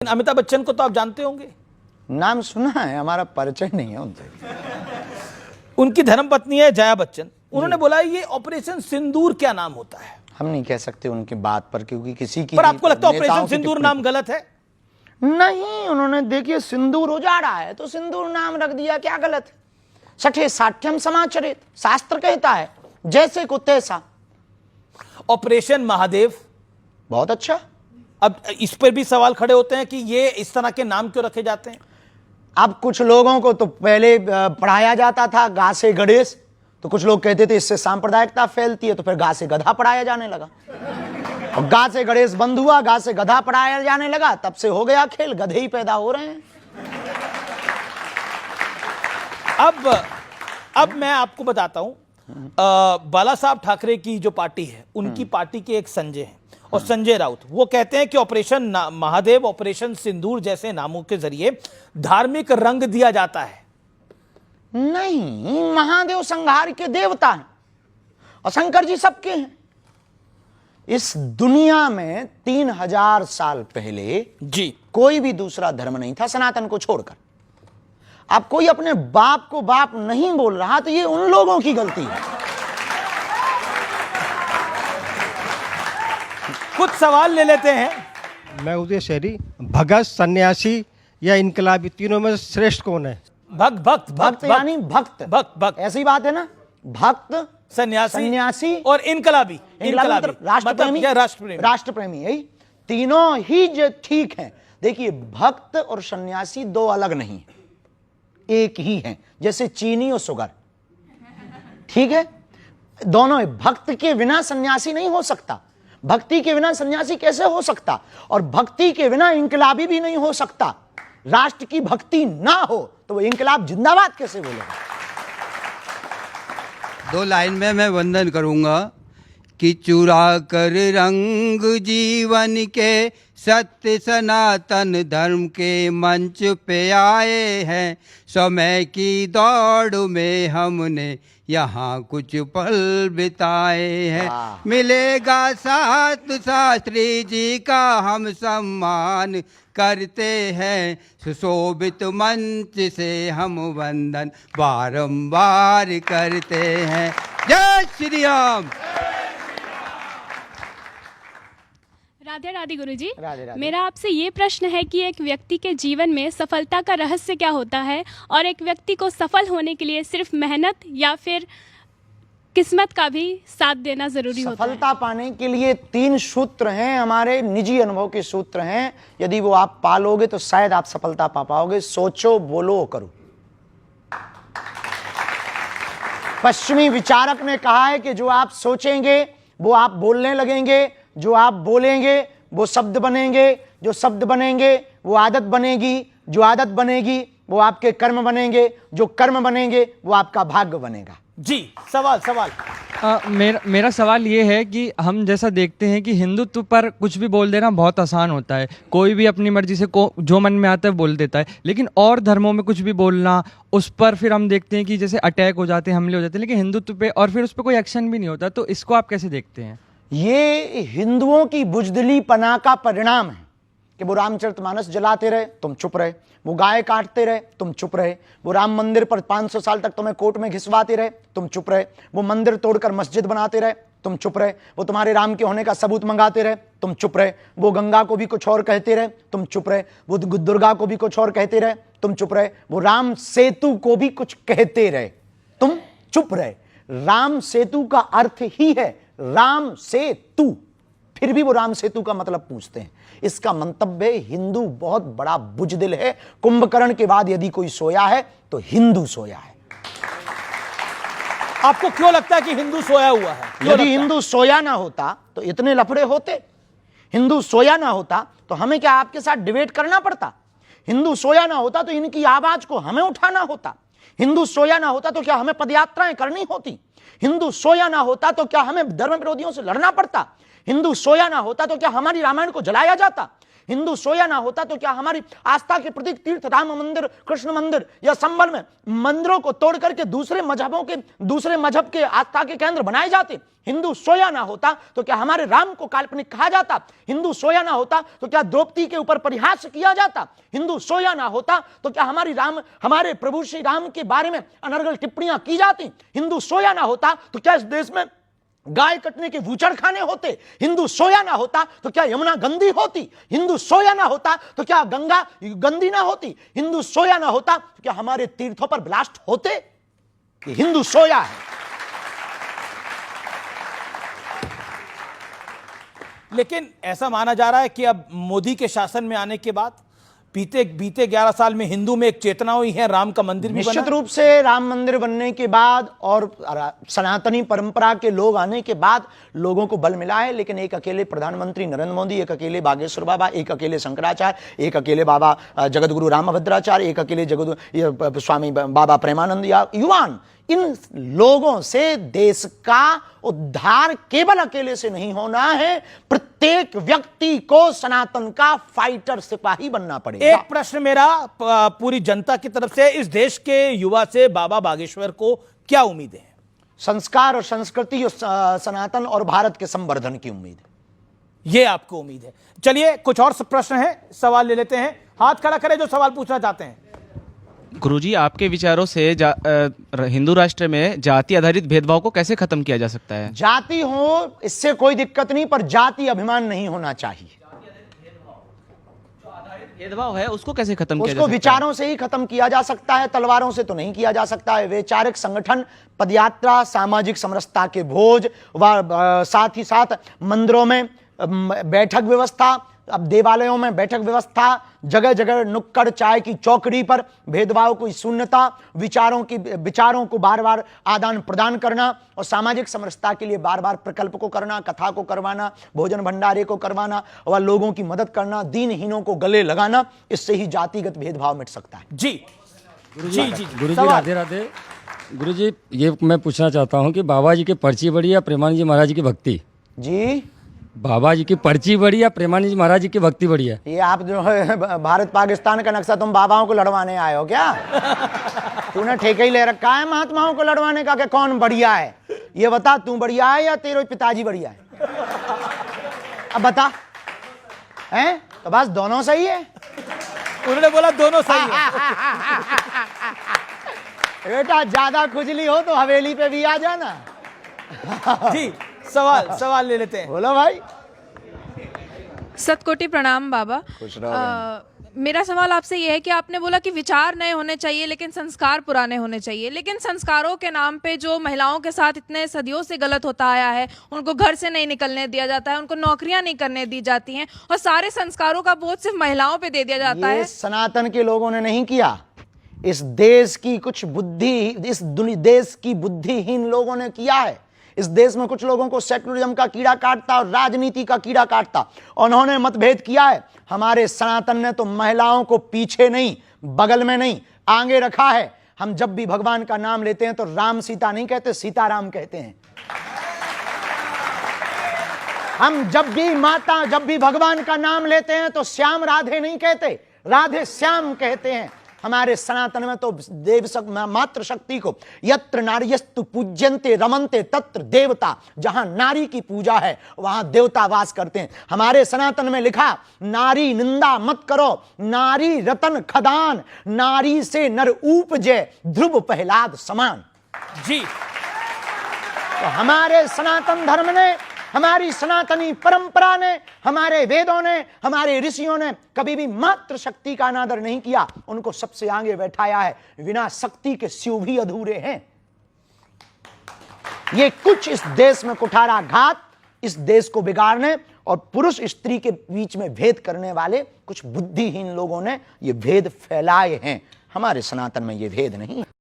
अमिताभ बच्चन को तो आप जानते होंगे, नाम सुना है, हमारा परिचय नहीं है उनसे। उनकी धर्मपत्नी है जया बच्चन। उन्होंने बोला ये ऑपरेशन सिंदूर क्या नाम होता है? हम नहीं कह सकते उनकी बात पर, क्योंकि किसी की पर आपको लगता है नेताओं ऑपरेशन की सिंदूर टिप्पणी नाम गलत है? नहीं, उन्होंने देखिए सिंदूर उजाड़ा है तो सिंदूर नाम रख दिया, क्या गलत है? सठे साठ्यम समाचरित, शास्त्र कहता है जैसे को तैसा। ऑपरेशन महादेव, बहुत अच्छा। अब इस पर भी सवाल खड़े होते हैं कि ये इस तरह के नाम क्यों रखे जाते हैं? अब कुछ लोगों को तो पहले पढ़ाया जाता था गा से गणेश, तो कुछ लोग कहते थे इससे सांप्रदायिकता फैलती है, तो फिर गा से गधा पढ़ाया जाने लगा। और गा से गणेश बंद हुआ, गा से गधा पढ़ाया जाने लगा, तब से हो गया खेल, गधे ही पैदा हो रहे हैं। अब मैं आपको बताता हूं, बाला साहब ठाकरे की जो पार्टी है, उनकी पार्टी के एक संजय हैं और संजय राउत, वो कहते हैं कि ऑपरेशन महादेव, ऑपरेशन सिंदूर जैसे नामों के जरिए धार्मिक रंग दिया जाता है। नहीं, महादेव संहार के देवता हैं और शंकर जी सबके हैं। इस दुनिया में 3000 साल पहले जी कोई भी दूसरा धर्म नहीं था सनातन को छोड़कर। अब कोई अपने बाप को बाप नहीं बोल रहा तो ये उन लोगों की गलती है। कुछ सवाल ले लेते हैं। मैं उदय शहरी, भगत, सन्यासी या इनकलाबी, तीनों में श्रेष्ठ कौन है? भक्त यानी भक्त, भक्त ऐसी बात है ना, भक्त, सन्यासी और इनकलाबी। मतलब राष्ट्रप्रेमी, यही तीनों ही जो ठीक हैं। देखिए, भक्त और सन्यासी दो अलग नहीं है, एक ही हैं, जैसे चीनी और शुगर, ठीक है? दोनों है। भक्त के बिना सन्यासी नहीं हो सकता, भक्ति के बिना सन्यासी कैसे हो सकता, और भक्ति के बिना इनकलाबी भी नहीं हो सकता। राष्ट्र की भक्ति ना हो तो वो इनकलाब जिंदाबाद कैसे बोलेगा? दो लाइन में मैं वंदन करूंगा कि चुरा कर रंग जीवन के सत्य सनातन धर्म के मंच पे आए हैं। समय की दौड़ में हमने यहाँ कुछ पल बिताए हैं। मिलेगा साथ शास्त्री जी का हम सम्मान करते हैं। सुशोभित मंच से हम वंदन बारंबार करते हैं। जय श्री राम। राधे राधे गुरुजी। राधे राधे। मेरा आपसे ये प्रश्न है कि एक व्यक्ति के जीवन में सफलता का रहस्य क्या होता है, और एक व्यक्ति को सफल होने के लिए सिर्फ मेहनत या फिर किस्मत का भी साथ देना जरूरी होता है? सफलता पाने के लिए 3 सूत्र हैं, हमारे निजी अनुभव के सूत्र हैं। यदि वो आप पालोगे तो शायद आप सफलता पा पाओगे। सोचो, बोलो, करो। पश्चिमी विचारक ने कहा है कि जो आप सोचेंगे वो आप बोलने लगेंगे, जो आप बोलेंगे वो शब्द बनेंगे, जो शब्द बनेंगे वो आदत बनेगी, जो आदत बनेगी वो आपके कर्म बनेंगे, जो कर्म बनेंगे वो आपका भाग्य बनेगा। जी, सवाल मेरा सवाल ये है कि हम जैसा देखते हैं कि हिंदुत्व पर कुछ भी बोल देना बहुत आसान होता है, कोई भी अपनी मर्जी से जो मन में आता है बोल देता है, लेकिन और धर्मों में कुछ भी बोलना, उस पर फिर हम देखते हैं कि जैसे अटैक हो जाते हैं, हमले हो जाते हैं, लेकिन हिंदुत्व पे और फिर उस पर कोई एक्शन भी नहीं होता। तो इसको आप कैसे देखते हैं? ये हिंदुओं की बुजदिली पना का परिणाम है कि वो रामचरितमानस जलाते रहे, तुम चुप रहे, वो गाय काटते रहे, तुम चुप रहे, वो राम मंदिर पर 500 साल तक तुम्हें कोर्ट में घिसवाते रहे, तुम चुप रहे, वो मंदिर तोड़कर मस्जिद बनाते रहे, तुम चुप रहे, वो तुम्हारे राम के होने का सबूत मंगाते रहे, तुम चुप रहे, वो गंगा को भी कुछ और कहते रहे, तुम चुप रहे, वो दुर्गा को भी कुछ और कहते रहे, तुम चुप रहे, वो राम सेतु को भी कुछ कहते रहे, तुम चुप रहे। राम सेतु का अर्थ ही है राम सेतु, फिर भी वो राम सेतु का मतलब पूछते हैं। इसका मंतव्य है हिंदू बहुत बड़ा बुजदिल है। कुंभकर्ण के बाद यदि कोई सोया है तो हिंदू सोया है। आपको क्यों लगता है कि हिंदू सोया हुआ है? यदि हिंदू सोया ना होता तो इतने लफड़े होते? हिंदू सोया ना होता तो हमें क्या आपके साथ डिबेट करना पड़ता? हिंदू सोया ना होता तो इनकी आवाज को हमें उठाना होता? हिंदू सोया ना होता तो क्या हमें पदयात्राएं करनी होती? हिंदू सोया ना होता तो क्या हमें धर्म विरोधियों से लड़ना पड़ता? हिंदू सोया ना होता तो क्या हमारी रामायण को जलाया जाता? हिंदू सोया ना होता तो क्या हमारी आस्था के प्रतीक तीर्थ राम मंदिर, कृष्ण मंदिर या संबल में मंदिरों को तोड़ करके दूसरे मजहब के आस्था के केंद्र बनाए जाते? हिंदू सोया ना होता तो क्या हमारे राम को काल्पनिक कहा जाता? हिंदू सोया ना होता तो क्या द्रौपदी के ऊपर परिहास किया जाता? हिंदू सोया ना होता तो क्या हमारे प्रभु श्री राम के बारे में अनर्गल टिप्पणियां की जाती? हिंदू सोया ना होता तो क्या इस देश में गाय कटने के बूचड़ खाने होते? हिंदू सोया ना होता तो क्या यमुना गंदी होती? हिंदू सोया ना होता तो क्या गंगा गंदी ना होती? हिंदू सोया ना होता तो क्या हमारे तीर्थों पर ब्लास्ट होते? ये हिंदू सोया है। लेकिन ऐसा माना जा रहा है कि अब मोदी के शासन में आने के बाद बीते 11 साल में हिंदू में एक चेतना हुई है, राम का मंदिर भी बना। निश्चित रूप से राम मंदिर बनने के बाद और सनातनी परंपरा के लोग आने के बाद लोगों को बल मिला है, लेकिन एक अकेले प्रधानमंत्री नरेंद्र मोदी, एक अकेले बागेश्वर बाबा, एक अकेले शंकराचार्य, एक अकेले बाबा जगतगुरु रामभद्राचार्य, एक अकेले स्वामी बाबा प्रेमानंद या युवान, इन लोगों से देश का उद्धार केवल अकेले से नहीं होना है। प्रत्येक व्यक्ति को सनातन का फाइटर सिपाही बनना पड़ेगा। एक प्रश्न मेरा पूरी जनता की तरफ से, इस देश के युवा से बाबा बागेश्वर को क्या उम्मीदें हैं? संस्कार और संस्कृति और सनातन और भारत के संवर्धन की उम्मीद है। ये आपको उम्मीद है। चलिए कुछ और प्रश्न है, सवाल ले लेते हैं। हाथ खड़ा करें जो सवाल पूछना चाहते हैं। गुरुजी, आपके विचारों से हिंदू राष्ट्र में जाति आधारित भेदभाव को कैसे खत्म किया जा सकता है? जाति हो इससे कोई दिक्कत नहीं, पर जाति अभिमान नहीं होना चाहिए। भेदभाव है उसको कैसे खत्म किया जा उसको सकता है? विचारों से ही खत्म किया जा सकता है, तलवारों से तो नहीं किया जा सकता है। वैचारिक संगठन, पदयात्रा, सामाजिक समरसता के भोज व साथ ही साथ मंदिरों में बैठक व्यवस्था, अब देवालयों में बैठक व्यवस्था, जगह जगह नुक्कड़ चाय की चौकड़ी पर भेदभाव की शून्यता, विचारों को बार बार आदान प्रदान करना और सामाजिक समरसता के लिए बार बार प्रकल्प को करना, कथा को करवाना, भोजन भंडारे को करवाना और लोगों की मदद करना, दीनहीनों को गले लगाना, इससे ही जातिगत भेदभाव मिट सकता है। जी जी जी गुरुजी राधे राधे। गुरुजी, ये मैं पूछना चाहता हूँ कि बाबा जी की पर्ची बड़ी या प्रेमानंद जी महाराज की भक्ति? जी, बाबा जी की पर्ची बड़ी या प्रेमानंद जी महाराज जी की भक्ति बड़ी है? ये आप जो है भारत पाकिस्तान का नक्शा तुम बाबाओं को लड़वाने आए हो क्या? तूने ठेके ही ले रखा है महात्माओं को लड़वाने का कि कौन बढ़िया है? ये बता, तू बढ़िया है या तेरे पिताजी बढ़िया है? अब बता, हैं? तो बस दोनों सही है। उन्होंने बोला दोनों सही है। बेटा ज्यादा खुजली हो तो हवेली पे भी आ जाना। जी सवाल ले लेते हैं। बोलो भाई। सतकोटि प्रणाम बाबा। मेरा सवाल आपसे यह है कि आपने बोला कि विचार नए होने चाहिए लेकिन संस्कार पुराने होने चाहिए, लेकिन संस्कारों के नाम पे जो महिलाओं के साथ इतने सदियों से गलत होता आया है, उनको घर से नहीं निकलने दिया जाता है, उनको नौकरियां नहीं करने दी जाती हैं और सारे संस्कारों का बोझ सिर्फ महिलाओं पे दे दिया जाता है। सनातन के लोगों ने नहीं किया, इस देश की देश की बुद्धिहीन लोगों ने किया है। इस देश में कुछ लोगों को सेकुलरिज्म का कीड़ा काटता और राजनीति का कीड़ा काटता, उन्होंने मतभेद किया है। हमारे सनातन ने तो महिलाओं को पीछे नहीं, बगल में नहीं, आगे रखा है। हम जब भी भगवान का नाम लेते हैं तो राम सीता नहीं कहते, सीताराम कहते हैं। हम जब भी भगवान का नाम लेते हैं तो श्याम राधे नहीं कहते, राधे श्याम कहते हैं। हमारे सनातन में तो मातृ शक्ति को यत्र नार्यस्तु पूज्यन्ते रमन्ते तत्र देवता, जहां नारी की पूजा है वहां देवता वास करते हैं। हमारे सनातन में लिखा, नारी निंदा मत करो, नारी रतन खदान, नारी से नर उपजे ध्रुव प्रहलाद समान। जी, तो हमारे सनातन धर्म ने, हमारी सनातनी परंपरा ने, हमारे वेदों ने, हमारे ऋषियों ने कभी भी मातृ शक्ति का अनादर नहीं किया, उनको सबसे आगे बैठाया है। बिना शक्ति के शिव भी अधूरे हैं। ये कुछ इस देश में कुठाराघात, इस देश को बिगाड़ने और पुरुष स्त्री के बीच में भेद करने वाले कुछ बुद्धिहीन लोगों ने ये भेद फैलाए हैं। हमारे सनातन में ये भेद नहीं है।